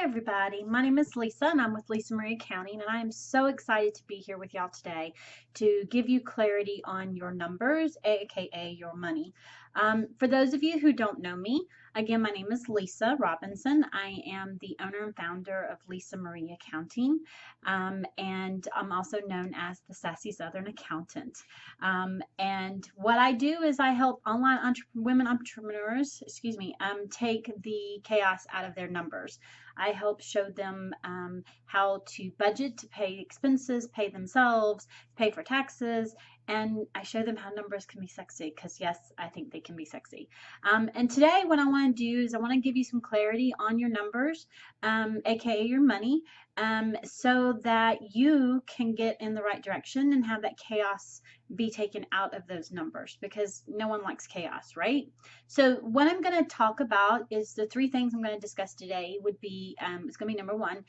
everybody. My name is Lisa and I'm with Lisa Marie Accounting, and I am so excited to be here with y'all today to give you clarity on your numbers, aka your money. For those of you who don't know me, again, my name is Lisa Robinson. I am the owner and founder of Lisa Marie Accounting, and I'm also known as the Sassy Southern Accountant. And what I do is I help online women entrepreneurs, take the chaos out of their numbers. I help show them how to budget, to pay expenses, pay themselves, pay for taxes, and I show them how numbers can be sexy, because yes, I think they can be sexy. And today what I want to do is I want to give you some clarity on your numbers, aka your money, so that you can get in the right direction and have that chaos be taken out of those numbers, because no one likes chaos, right? So what I'm going to talk about is the three things I'm going to discuss today would be, it's going to be number one,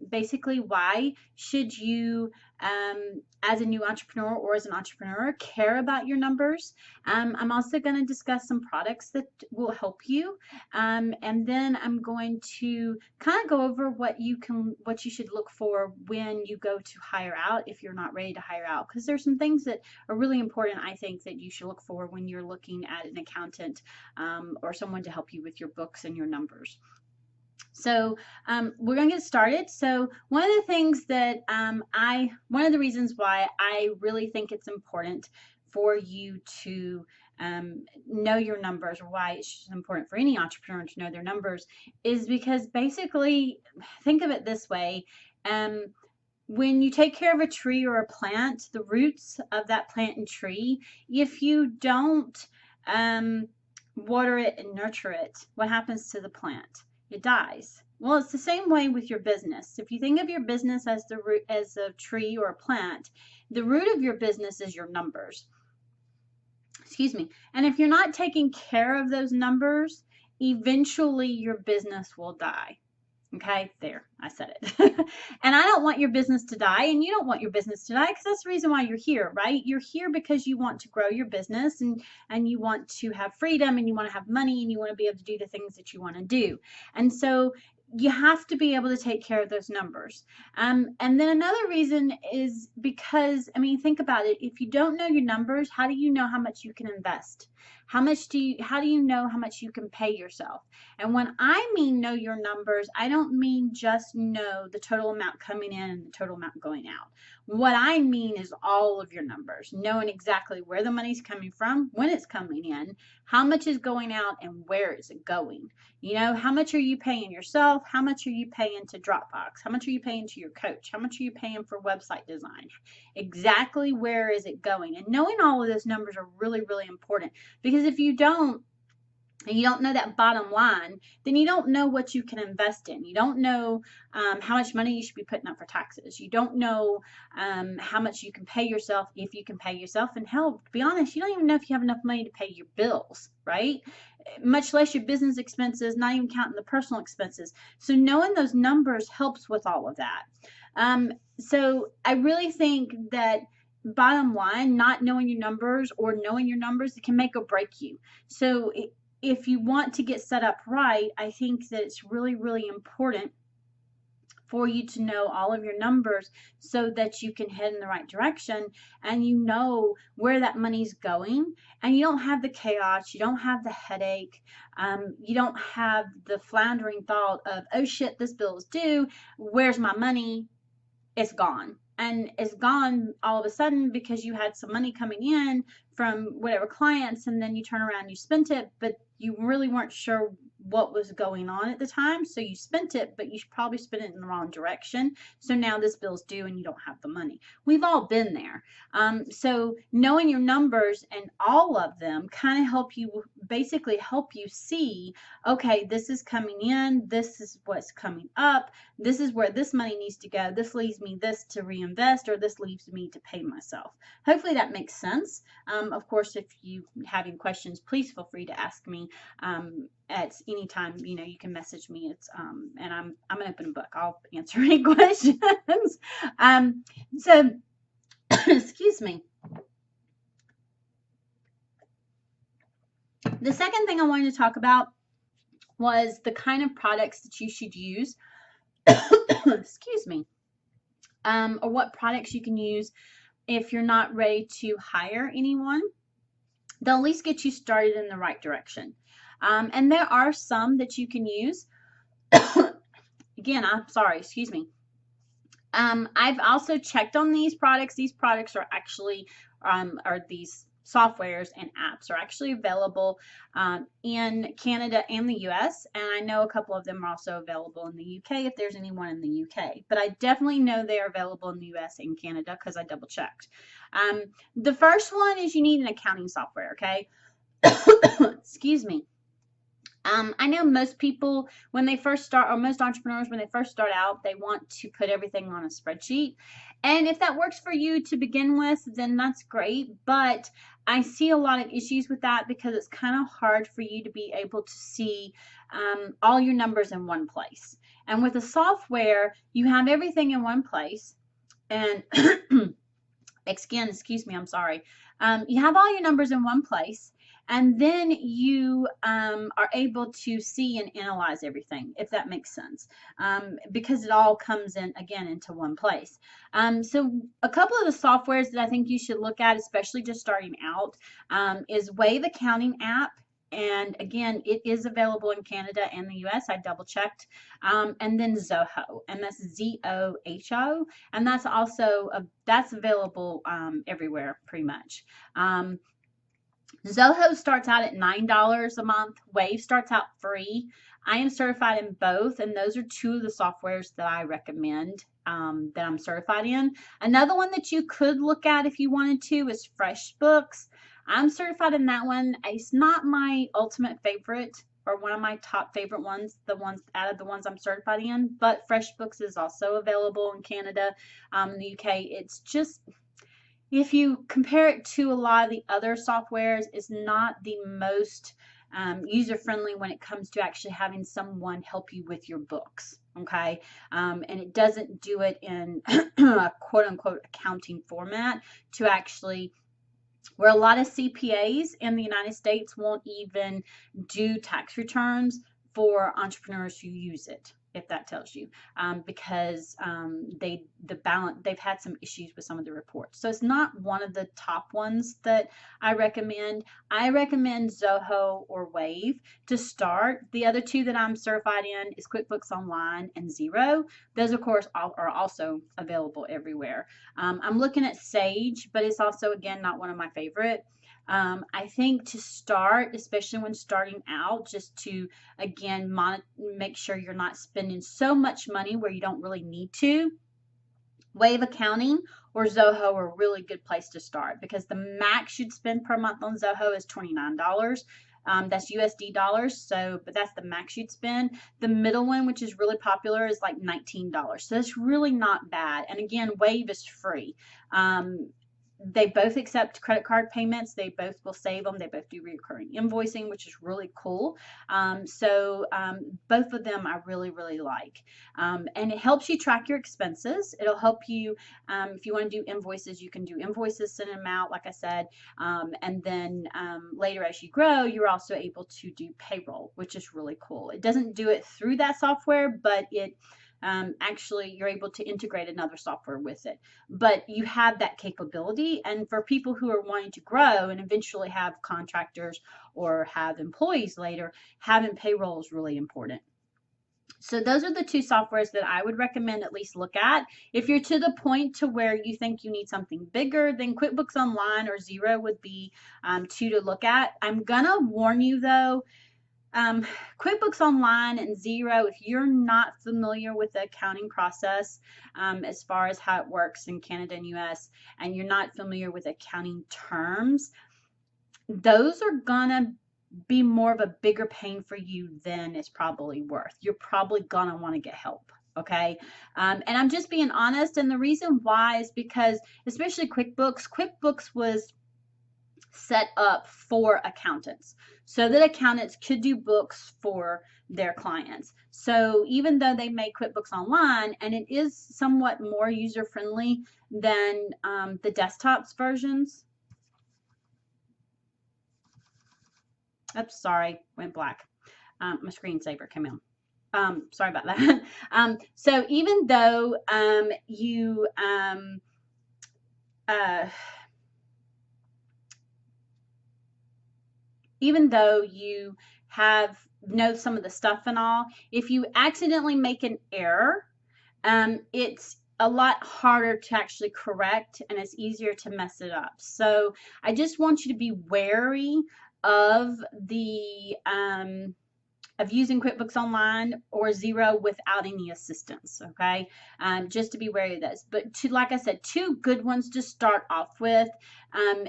basically why should you, as a new entrepreneur or as an entrepreneur, care about your numbers. I'm also going to discuss some products that will help you. And then I'm going to kind of go over what you should look for when you go to hire out, if you're not ready to hire out, because there's some things that are really important, I think, that you should look for when you're looking at an accountant or someone to help you with your books and your numbers. So we're going to get started. So one of the things that one of the reasons why I really think it's important for you to know your numbers, or why it's important for any entrepreneur to know their numbers, is because basically, think of it this way. When you take care of a tree or a plant, the roots of that plant and tree, if you don't water it and nurture it, what happens to the plant? It dies. Well, it's the same way with your business. If you think of your business as the root, as a tree or a plant, the root of your business is your numbers. Excuse me. And if you're not taking care of those numbers, eventually your business will die. Okay, there, I said it. And I don't want your business to die, and you don't want your business to die, because that's the reason why you're here, right? You're here because you want to grow your business, and you want to have freedom, and you want to have money, and you want to be able to do the things that you want to do. And so you have to be able to take care of those numbers. And then another reason is because, I mean, think about it. If you don't know your numbers, how do you know how much you can invest? How do you know how much you can pay yourself? And when I mean know your numbers, I don't mean just know the total amount coming in and the total amount going out. What I mean is all of your numbers, knowing exactly where the money's coming from, when it's coming in, how much is going out, and where is it going. You know, how much are you paying yourself? How much are you paying to Dropbox? How much are you paying to your coach? How much are you paying for website design? Exactly where is it going? And knowing all of those numbers are really, really important, because if you don't, and you don't know that bottom line, then you don't know what you can invest in. You don't know how much money you should be putting up for taxes. You don't know how much you can pay yourself, if you can pay yourself. And hell, to be honest, you don't even know if you have enough money to pay your bills, right? Much less your business expenses, not even counting the personal expenses. So knowing those numbers helps with all of that. So I really think that, bottom line, not knowing your numbers or knowing your numbers, it can make or break you. So if you want to get set up right, I think that it's really, really important for you to know all of your numbers so that you can head in the right direction, and you know where that money's going, and you don't have the chaos, you don't have the headache, you don't have the floundering thought of, oh shit, this bill is due, where's my money? It's gone. And it's gone all of a sudden because you had some money coming in from whatever clients, and then you turn around and you spent it, but you really weren't sure what was going on at the time, so you spent it, but you probably spent it in the wrong direction. So now this bill's due and you don't have the money. We've all been there. So knowing your numbers, and all of them, kind of basically help you see, okay, this is coming in, this is what's coming up, this is where this money needs to go, this leaves me this to reinvest, or this leaves me to pay myself. Hopefully that makes sense. Of course, if you have any questions, please feel free to ask me at any time. You know, you can message me. It's and I'm an open book. I'll answer any questions. So excuse me. The second thing I wanted to talk about was the kind of products that you should use, excuse me, or what products you can use if you're not ready to hire anyone. They'll at least get you started in the right direction. And there are some that you can use. Again, I'm sorry, excuse me. I've also checked on these products. These products are actually, or these softwares and apps are actually available in Canada and the US. And I know a couple of them are also available in the UK if there's anyone in the UK. But I definitely know they're available in the US and Canada because I double checked. The first one is you need an accounting software, okay? Excuse me. I know most people, when they first start, or most entrepreneurs, when they first start out, they want to put everything on a spreadsheet. And if that works for you to begin with, then that's great. But I see a lot of issues with that because it's kind of hard for you to be able to see all your numbers in one place. And with the software, you have everything in one place. And excuse me, I'm sorry. You have all your numbers in one place. And then you are able to see and analyze everything, if that makes sense, because it all comes in, again, into one place. So a couple of the softwares that I think you should look at, especially just starting out, is Wave Accounting app. And again, it is available in Canada and the US. I double checked. And then Zoho, and that's Zoho, and that's also that's available everywhere pretty much. Zoho starts out at $9 a month. Wave starts out free. I am certified in both, and those are two of the softwares that I recommend that I'm certified in. Another one that you could look at if you wanted to is FreshBooks. I'm certified in that one. It's not my ultimate favorite or one of my top favorite ones, the ones out of the ones I'm certified in, but FreshBooks is also available in Canada, the UK. It's just, if you compare it to a lot of the other softwares, it's not the most user-friendly when it comes to actually having someone help you with your books, okay? And it doesn't do it in a quote-unquote accounting format to actually, where a lot of CPAs in the United States won't even do tax returns for entrepreneurs who use it, if that tells you, because they've had some issues with some of the reports. So it's not one of the top ones that I recommend. I recommend Zoho or Wave to start. The other two that I'm certified in is QuickBooks Online and Xero. Those, of course, are also available everywhere. I'm looking at Sage, but it's also, again, not one of my favorite. I think to start, especially when starting out, just to, again, make sure you're not spending so much money where you don't really need to, Wave Accounting or Zoho are a really good place to start, because the max you'd spend per month on Zoho is $29. That's USD dollars, so, but that's the max you'd spend. The middle one, which is really popular, is like $19. So it's really not bad. And again, Wave is free. They both accept credit card payments. They both will save them. They both do recurring invoicing, which is really cool. So both of them I really, really like. And it helps you track your expenses. It'll help you, if you want to do invoices, you can do invoices, send them out, like I said. And then later as you grow, you're also able to do payroll, which is really cool. It doesn't do it through that software, but it actually you're able to integrate another software with it, but you have that capability. And for people who are wanting to grow and eventually have contractors or have employees later, having payroll is really important. So those are the two softwares that I would recommend at least look at. If you're to the point to where you think you need something bigger, then QuickBooks Online or Xero would be two to look at. I'm gonna warn you though, QuickBooks Online and Xero, if you're not familiar with the accounting process as far as how it works in Canada and US, and you're not familiar with accounting terms, those are gonna be more of a bigger pain for you than it's probably worth. You're probably gonna want to get help. Okay. And I'm just being honest. And the reason why is because, especially QuickBooks was set up for accountants so that accountants could do books for their clients. So even though they make QuickBooks Online, and it is somewhat more user-friendly than the desktops versions. Oops, sorry, went black. My screensaver came on. Sorry about that. So even though even though you know some of the stuff and all, if you accidentally make an error, it's a lot harder to actually correct, and it's easier to mess it up. So I just want you to be wary of the of using QuickBooks Online or Xero without any assistance, okay? Just to be wary of this. But like I said, two good ones to start off with,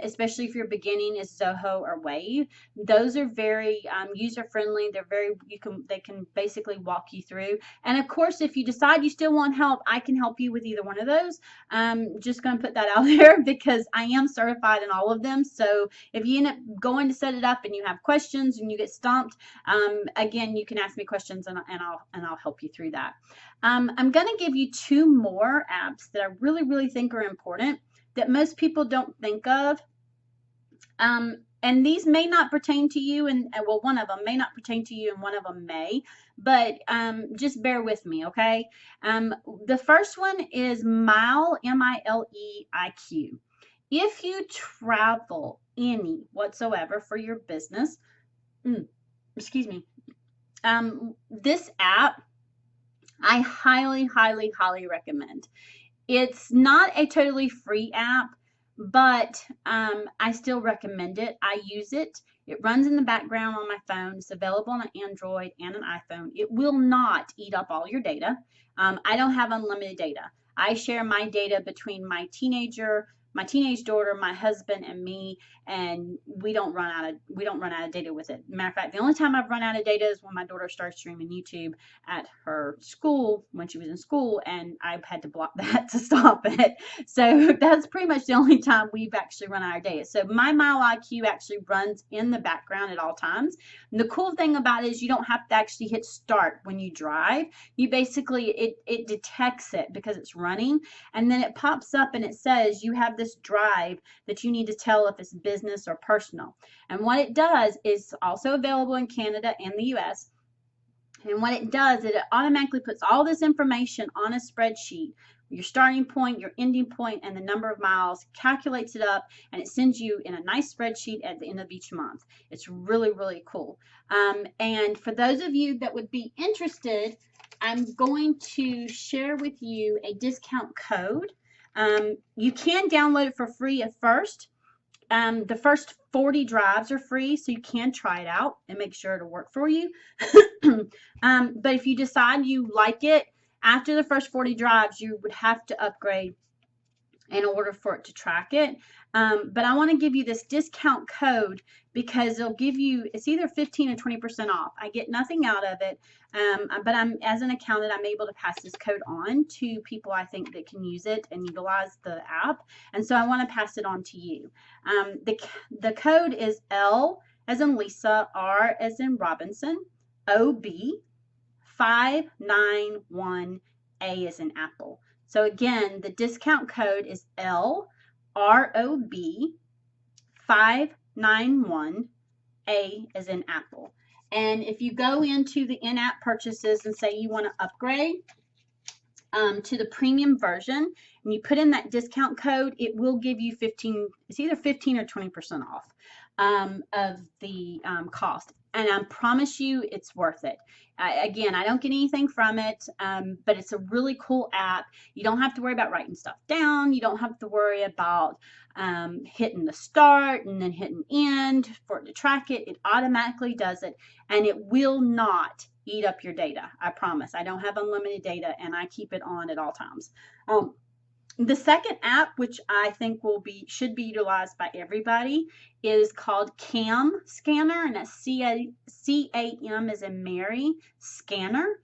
especially if you're beginning, is Zoho or Wave. Those are very user-friendly. They can basically walk you through. And of course, if you decide you still want help, I can help you with either one of those. Just going to put that out there because I am certified in all of them. So if you end up going to set it up and you have questions and you get stumped, again, you can ask me questions and I'll help you through that. I'm going to give you two more apps that I really think are important that most people don't think of. And these may not pertain to you, and well, one of them may not pertain to you and one of them may, but just bear with me, okay? The first one is Mile, M-I-L-E-I-Q. If you travel any whatsoever for your business, excuse me, this app I highly recommend. It's not a totally free app, but I still recommend it. I use it. It runs in the background on my phone. It's available on an Android and an iPhone. It will not eat up all your data. I don't have unlimited data. I share my data between my teenage daughter, my husband, and me, and we don't run out of data with it. Matter of fact, the only time I've run out of data is when my daughter starts streaming YouTube at her school when she was in school, and I've had to block that to stop it. So that's pretty much the only time we've actually run out of data. So my Mile IQ actually runs in the background at all times. And the cool thing about it is you don't have to actually hit start when you drive. You basically, it detects it because it's running, and then it pops up and it says you have this drive that you need to tell if it's business or personal. And what it does is also available in Canada and the US. And what it does is it automatically puts all this information on a spreadsheet, your starting point, your ending point, and the number of miles, calculates it up, and it sends you in a nice spreadsheet at the end of each month. It's really cool. And for those of you that would be interested, I'm going to share with you a discount code. You can download it for free at first. The first 40 drives are free, so you can try it out and make sure it'll work for you. But if you decide you like it, after the first 40 drives, you would have to upgrade in order for it to track it. But I want to give you this discount code because it'll give you, it's either 15 or 20% off. I get nothing out of it, but as an accountant, I'm able to pass this code on to people I think that can use it and utilize the app. And so I want to pass it on to you. The code is L as in Lisa, R as in Robinson, OB 591, A as in Apple. So again, the discount code is LROB 591, A as in Apple. And if you go into the in-app purchases and say you want to upgrade to the premium version, and you put in that discount code, it will give you it's either 15 or 20% off of the cost. And I promise you it's worth it. Again, I don't get anything from it, but it's a really cool app. You don't have to worry about writing stuff down. You don't have to worry about hitting the start and then hitting end for it to track it. It automatically does it, and it will not eat up your data. I promise. I don't have unlimited data, and I keep it on at all times. The second app, which I think should be utilized by everybody, is called CAM Scanner, and that's C-A-M as in Mary, Scanner.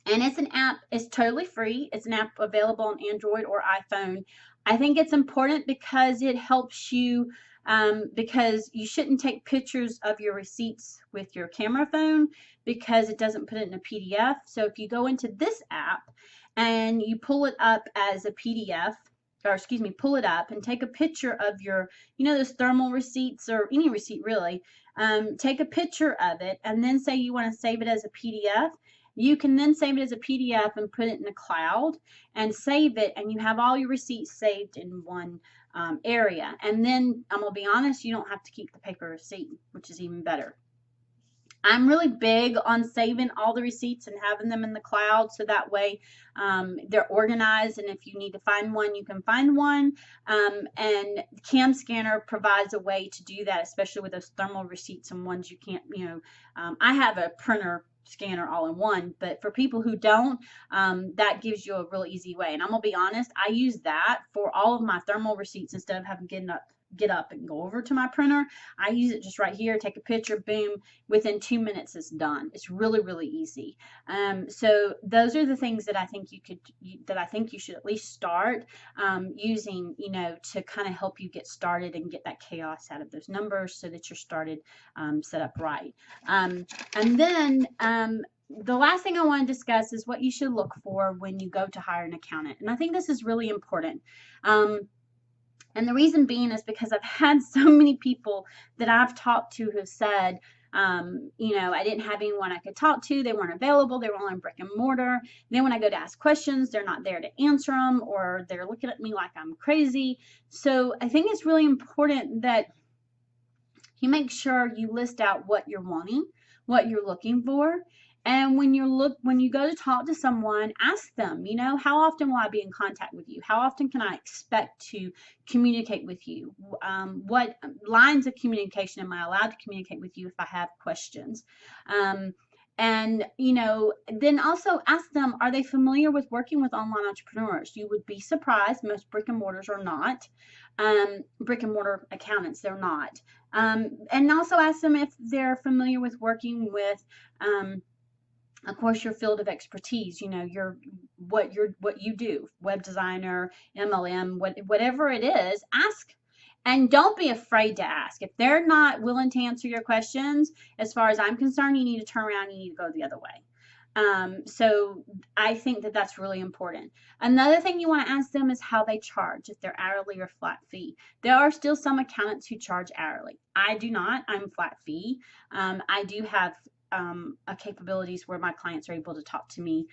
And it's an app, it's totally free. It's an app available on Android or iPhone. I think it's important because it helps you, because you shouldn't take pictures of your receipts with your camera phone because it doesn't put it in a PDF. So if you go into this app and you pull it up as a PDF, or excuse me, pull it up and take a picture of your, those thermal receipts or any receipt really. Take a picture of it and then say you want to save it as a PDF. You can then save it as a PDF and put it in the cloud and save it, and you have all your receipts saved in one area. And then I'm going to be honest, you don't have to keep the paper receipt, which is even better. I'm really big on saving all the receipts and having them in the cloud, so that way they're organized, and if you need to find one, you can find one. And Cam Scanner provides a way to do that, especially with those thermal receipts and ones you can't, I have a printer scanner all in one, but for people who don't, that gives you a real easy way. And I'm gonna be honest, I use that for all of my thermal receipts instead of having to get up and go over to my printer. I use it just right here, take a picture, boom, within 2 minutes it's done. It's really, really easy. So those are the things that I think you should at least start using, to kind of help you get started and get that chaos out of those numbers so that you're started set up right. And then the last thing I want to discuss is what you should look for when you go to hire an accountant. And I think this is really important. And the reason being is because I've had so many people that I've talked to who said, I didn't have anyone I could talk to. They weren't available. They were all in brick and mortar. Then when I go to ask questions, they're not there to answer them, or they're looking at me like I'm crazy. So I think it's really important that you make sure you list out what you're wanting, what you're looking for. And when you go to talk to someone, ask them, how often will I be in contact with you? How often can I expect to communicate with you? What lines of communication am I allowed to communicate with you if I have questions? And, then also ask them, are they familiar with working with online entrepreneurs? You would be surprised. Most brick and mortars are not. Brick and mortar accountants, they're not. And also ask them if they're familiar with working with, of course, your field of expertise, what you do, web designer, MLM, whatever it is, ask. And don't be afraid to ask. If they're not willing to answer your questions, as far as I'm concerned, you need to turn around and you need to go the other way. So I think that that's really important. Another thing you want to ask them is how they charge, if they're hourly or flat fee. There are still some accountants who charge hourly. I do not. I'm flat fee. I do have capabilities where my clients are able to talk to me.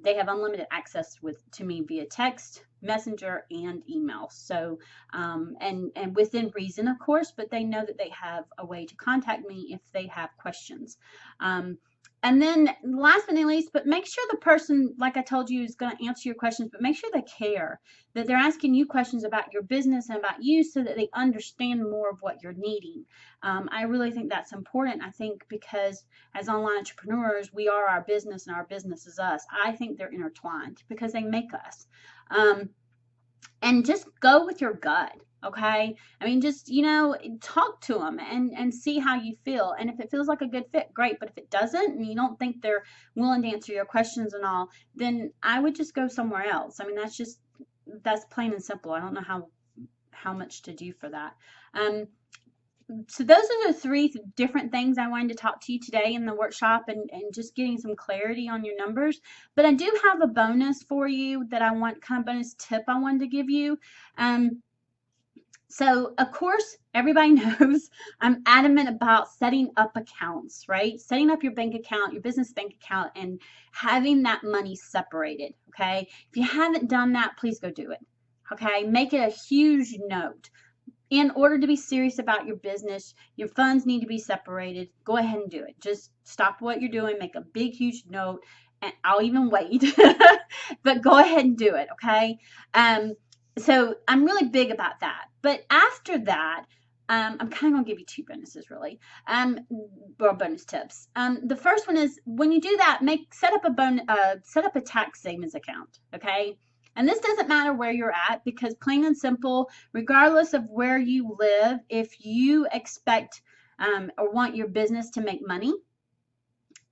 They have unlimited access to me via text, messenger, and email. So, and within reason, of course, but they know that they have a way to contact me if they have questions. And then last but not least, but make sure the person, like I told you, is going to answer your questions, but make sure they care, that they're asking you questions about your business and about you so that they understand more of what you're needing. I really think that's important. I think because as online entrepreneurs, we are our business and our business is us. I think they're intertwined because they make us. And just go with your gut. Okay. I mean, just, talk to them and see how you feel. And if it feels like a good fit, great. But if it doesn't, and you don't think they're willing to answer your questions and all, then I would just go somewhere else. I mean, that's plain and simple. I don't know how much to do for that. So those are the three different things I wanted to talk to you today in the workshop, and just getting some clarity on your numbers. But I do have a bonus for you that bonus tip I wanted to give you. So, of course, everybody knows I'm adamant about setting up accounts, right? Setting up your bank account, your business bank account, and having that money separated, okay? If you haven't done that, please go do it, okay? Make it a huge note. In order to be serious about your business, your funds need to be separated. Go ahead and do it. Just stop what you're doing, make a big, huge note, and I'll even wait. But go ahead and do it, okay? So I'm really big about that. But after that, I'm kind of going to give you two bonuses, really, or bonus tips. The first one is when you do that, set up a tax savings account, okay? And this doesn't matter where you're at, because plain and simple, regardless of where you live, if you expect or want your business to make money,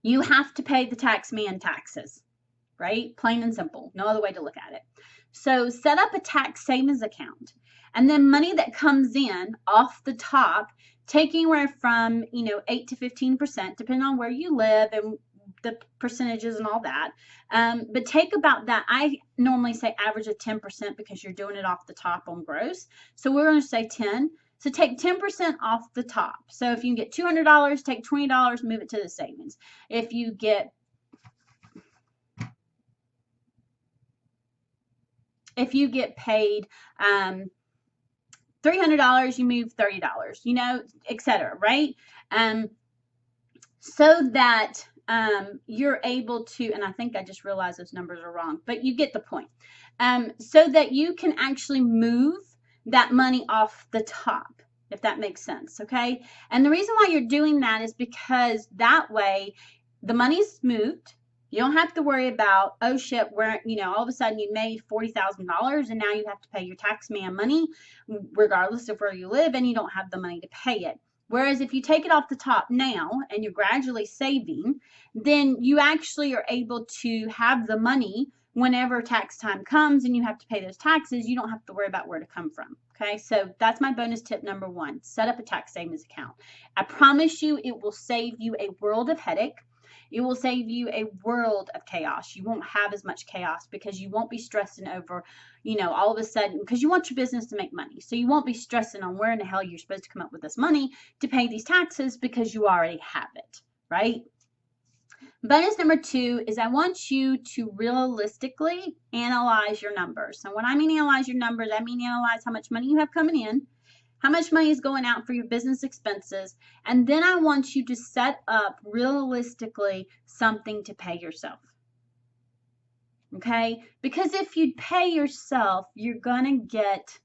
you have to pay the tax man taxes, right? Plain and simple. No other way to look at it. So set up a tax savings account, and then money that comes in off the top, take anywhere from 8 to 15%, depending on where you live and the percentages and all that. But take about that. I normally say average of 10% because you're doing it off the top on gross. So we're going to say 10. So take 10% off the top. So if you can get $200, take $20, move it to the savings. If you get paid $300, you move $30, you know, etc. Right? So that you're able to, and I think I just realized those numbers are wrong, but you get the point. So that you can actually move that money off the top, if that makes sense, okay? And the reason why you're doing that is because that way the money's moved. You don't have to worry about, oh shit, where, you know, all of a sudden you made $40,000 and now you have to pay your tax man money regardless of where you live, and you don't have the money to pay it. Whereas if you take it off the top now and you're gradually saving, then you actually are able to have the money whenever tax time comes and you have to pay those taxes. You don't have to worry about where to come from. Okay, so that's my bonus tip number 1. Set up a tax savings account. I promise you it will save you a world of headache. It will save you a world of chaos. You won't have as much chaos because you won't be stressing over, you know, all of a sudden, because you want your business to make money. So you won't be stressing on where in the hell you're supposed to come up with this money to pay these taxes because you already have it, right? Bonus number 2 is I want you to realistically analyze your numbers. And when I mean analyze your numbers, I mean analyze how much money you have coming in, how much money is going out for your business expenses, and then I want you to set up realistically something to pay yourself. Okay? Because if you pay yourself, you're going to get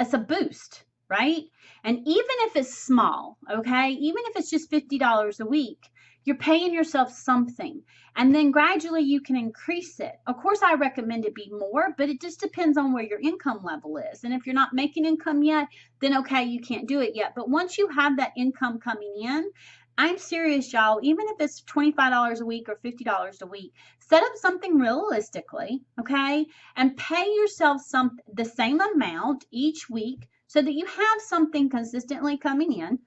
it's a boost, right? And even if it's small, okay? Even if it's just $50 a week, you're paying yourself something, and then gradually you can increase it. Of course, I recommend it be more, but it just depends on where your income level is. And if you're not making income yet, then okay, you can't do it yet. But once you have that income coming in, I'm serious, y'all, even if it's $25 a week or $50 a week, set up something realistically, okay? And pay yourself the same amount each week so that you have something consistently coming in.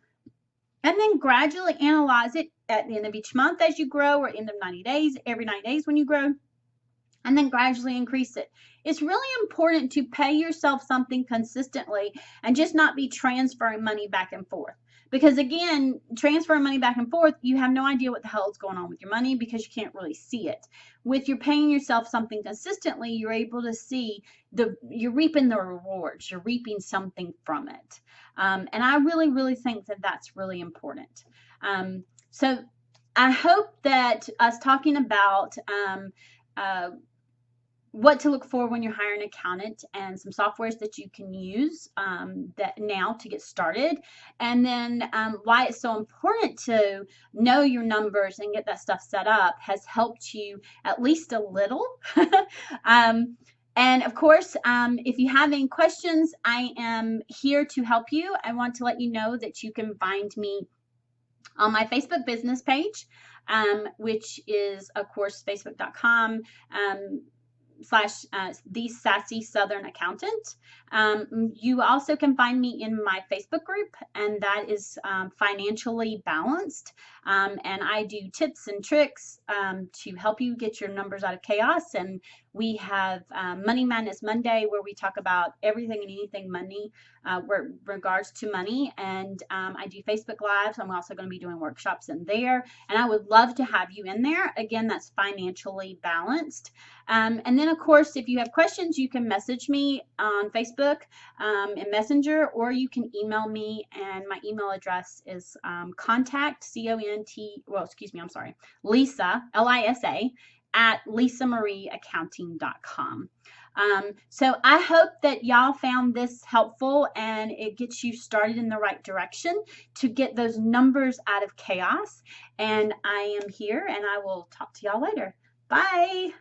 And then gradually analyze it at the end of each month as you grow, or end of 90 days, every 90 days when you grow, and then gradually increase it. It's really important to pay yourself something consistently and just not be transferring money back and forth. Because again, transferring money back and forth, you have no idea what the hell is going on with your money because you can't really see it. With you're paying yourself something consistently, you're able to see you're reaping the rewards. You're reaping something from it. And I really, really think that that's really important. So I hope that us talking about what to look for when you're hiring an accountant and some softwares that you can use that now to get started, and then why it's so important to know your numbers and get that stuff set up has helped you at least a little. And of course, if you have any questions, I am here to help you. I want to let you know that you can find me on my Facebook business page, which is, of course, facebook.com / the Sassy Southern Accountant. You also can find me in my Facebook group, and that is Financially Balanced. And I do tips and tricks to help you get your numbers out of chaos. And we have Money Madness Monday, where we talk about everything and anything money, regards to money. And I do Facebook Lives. I'm also going to be doing workshops in there. And I would love to have you in there. Again, that's Financially Balanced. And then, of course, if you have questions, you can message me on Facebook in Messenger, or you can email me. And my email address is contact, Lisa, Lisa, at lisamarieaccounting.com. So I hope that y'all found this helpful and it gets you started in the right direction to get those numbers out of chaos. And I am here, and I will talk to y'all later. Bye.